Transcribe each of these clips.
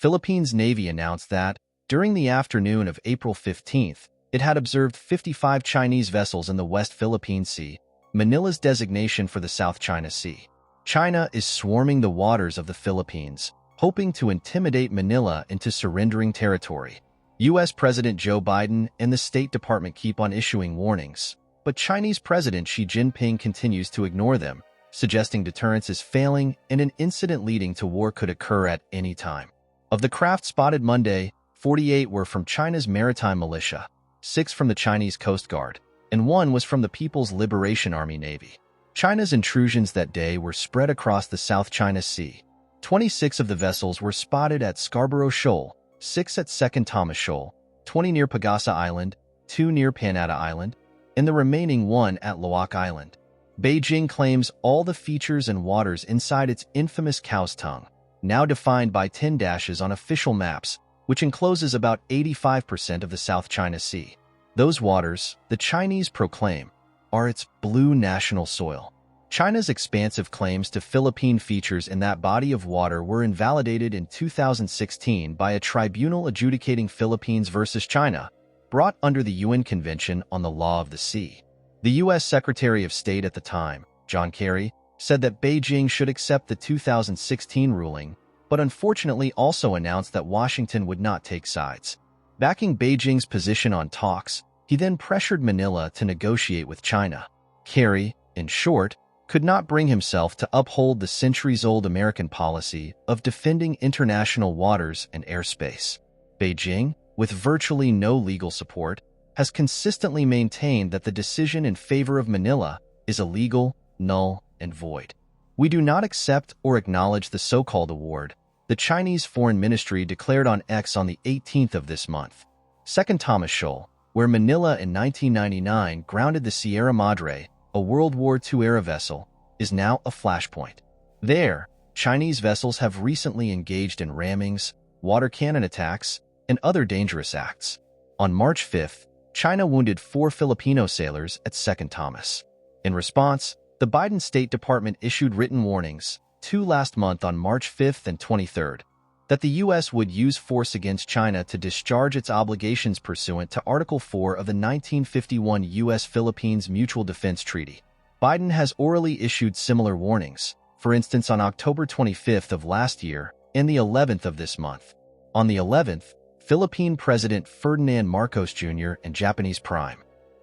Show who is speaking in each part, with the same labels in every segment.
Speaker 1: Philippines Navy announced that, during the afternoon of April 15th, it had observed 55 Chinese vessels in the West Philippine Sea, Manila's designation for the South China Sea. China is swarming the waters of the Philippines, hoping to intimidate Manila into surrendering territory. U.S. President Joe Biden and the State Department keep on issuing warnings, but Chinese President Xi Jinping continues to ignore them, suggesting deterrence is failing and an incident leading to war could occur at any time. Of the craft spotted Monday, 48 were from China's maritime militia, 6 from the Chinese Coast Guard, and 1 was from the People's Liberation Army Navy. China's intrusions that day were spread across the South China Sea. 26 of the vessels were spotted at Scarborough Shoal, 6 at Second Thomas Shoal, 20 near Pagasa Island, 2 near Panata Island, and the remaining 1 at Loak Island. Beijing claims all the features and waters inside its infamous cow's tongue, now defined by 10 dashes on official maps, which encloses about 85% of the South China Sea. Those waters, the Chinese proclaim, are its blue national soil. China's expansive claims to Philippine features in that body of water were invalidated in 2016 by a tribunal adjudicating Philippines versus China, brought under the UN Convention on the Law of the Sea. The U.S. Secretary of State at the time, John Kerry, said that Beijing should accept the 2016 ruling, but unfortunately also announced that Washington would not take sides. Backing Beijing's position on talks, he then pressured Manila to negotiate with China. Kerry, in short, could not bring himself to uphold the centuries-old American policy of defending international waters and airspace. Beijing, with virtually no legal support, has consistently maintained that the decision in favor of Manila is illegal, null, and void. We do not accept or acknowledge the so-called award, the Chinese Foreign Ministry declared on X on the 18th of this month. Second Thomas Shoal, where Manila in 1999 grounded the Sierra Madre, a World War II-era vessel, is now a flashpoint. There, Chinese vessels have recently engaged in rammings, water cannon attacks, and other dangerous acts. On March 5th, China wounded 4 Filipino sailors at Second Thomas. In response, the Biden State Department issued written warnings, 2 last month on March 5th and 23rd, that the U.S. would use force against China to discharge its obligations pursuant to Article 4 of the 1951 U.S.-Philippines Mutual Defense Treaty. Biden has orally issued similar warnings, for instance on October 25th of last year and the 11th of this month. On the 11th, Philippine President Ferdinand Marcos Jr. and Japanese Prime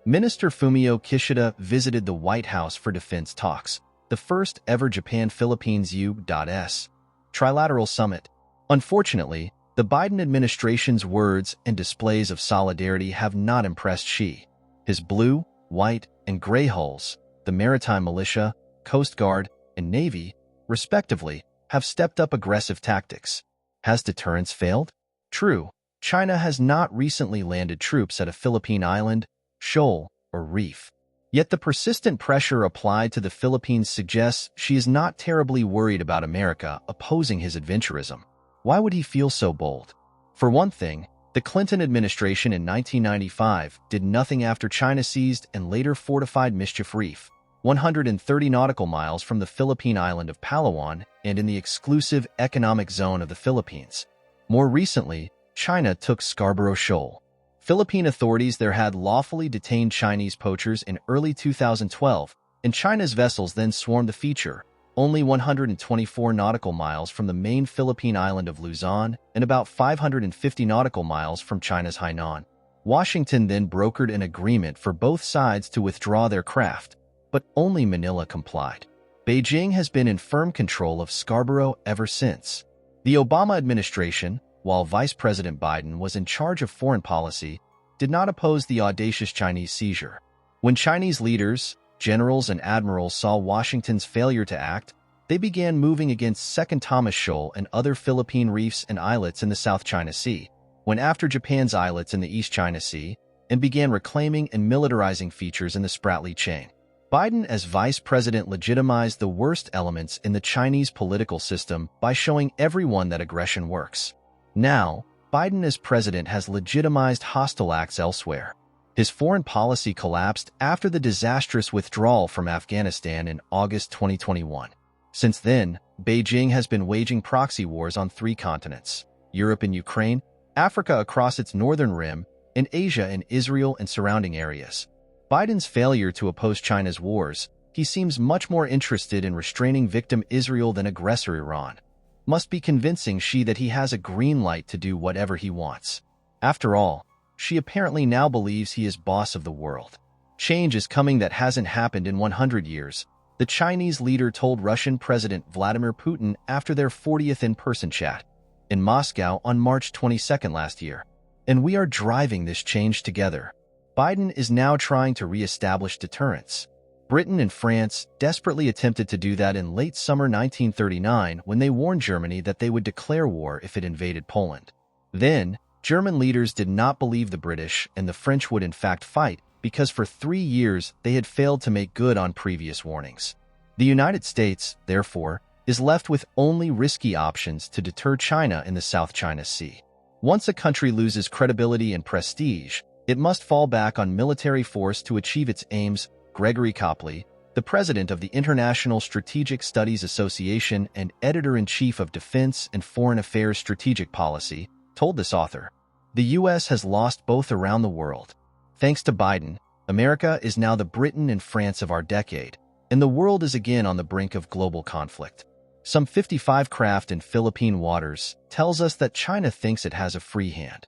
Speaker 1: Minister Fumio Kishida visited the White House for defense talks, the first ever Japan-Philippines U.S. trilateral summit. Unfortunately, the Biden administration's words and displays of solidarity have not impressed Xi. His blue, white, and gray hulls, the maritime militia, Coast Guard, and Navy, respectively, have stepped up aggressive tactics. Has deterrence failed? True, China has not recently landed troops at a Philippine island, shoal, or reef. Yet the persistent pressure applied to the Philippines suggests she is not terribly worried about America opposing his adventurism. Why would he feel so bold? For one thing, the Clinton administration in 1995 did nothing after China seized and later fortified Mischief Reef, 130 nautical miles from the Philippine island of Palawan and in the exclusive economic zone of the Philippines. More recently, China took Scarborough Shoal. Philippine authorities there had lawfully detained Chinese poachers in early 2012, and China's vessels then swarmed the feature, only 124 nautical miles from the main Philippine island of Luzon and about 550 nautical miles from China's Hainan. Washington then brokered an agreement for both sides to withdraw their craft, but only Manila complied. Beijing has been in firm control of Scarborough ever since. The Obama administration, while Vice President Biden was in charge of foreign policy, did not oppose the audacious Chinese seizure. When Chinese leaders, generals, and admirals saw Washington's failure to act, they began moving against Second Thomas Shoal and other Philippine reefs and islets in the South China Sea, went after Japan's islets in the East China Sea, and began reclaiming and militarizing features in the Spratly chain. Biden as vice president legitimized the worst elements in the Chinese political system by showing everyone that aggression works. Now, Biden as president has legitimized hostile acts elsewhere. His foreign policy collapsed after the disastrous withdrawal from Afghanistan in August 2021. Since then, Beijing has been waging proxy wars on 3 continents. Europe and Ukraine, Africa across its northern rim, and Asia and Israel and surrounding areas. Biden's failure to oppose China's wars, he seems much more interested in restraining victim Israel than aggressor Iran. Must be convincing Xi that he has a green light to do whatever he wants. After all, Xi apparently now believes he is boss of the world. Change is coming that hasn't happened in 100 years, the Chinese leader told Russian President Vladimir Putin after their 40th in-person chat in Moscow on March 22 last year. And we are driving this change together. Biden is now trying to re-establish deterrence. Britain and France desperately attempted to do that in late summer 1939 when they warned Germany that they would declare war if it invaded Poland. Then, German leaders did not believe the British and the French would in fact fight because for 3 years they had failed to make good on previous warnings. The United States, therefore, is left with only risky options to deter China in the South China Sea. Once a country loses credibility and prestige, it must fall back on military force to achieve its aims. Gregory Copley, the president of the International Strategic Studies Association and editor-in-chief of Defense and Foreign Affairs Strategic Policy, told this author, "The U.S. has lost both around the world. Thanks to Biden, America is now the Britain and France of our decade, and the world is again on the brink of global conflict. Some 55 craft in Philippine waters tells us that China thinks it has a free hand.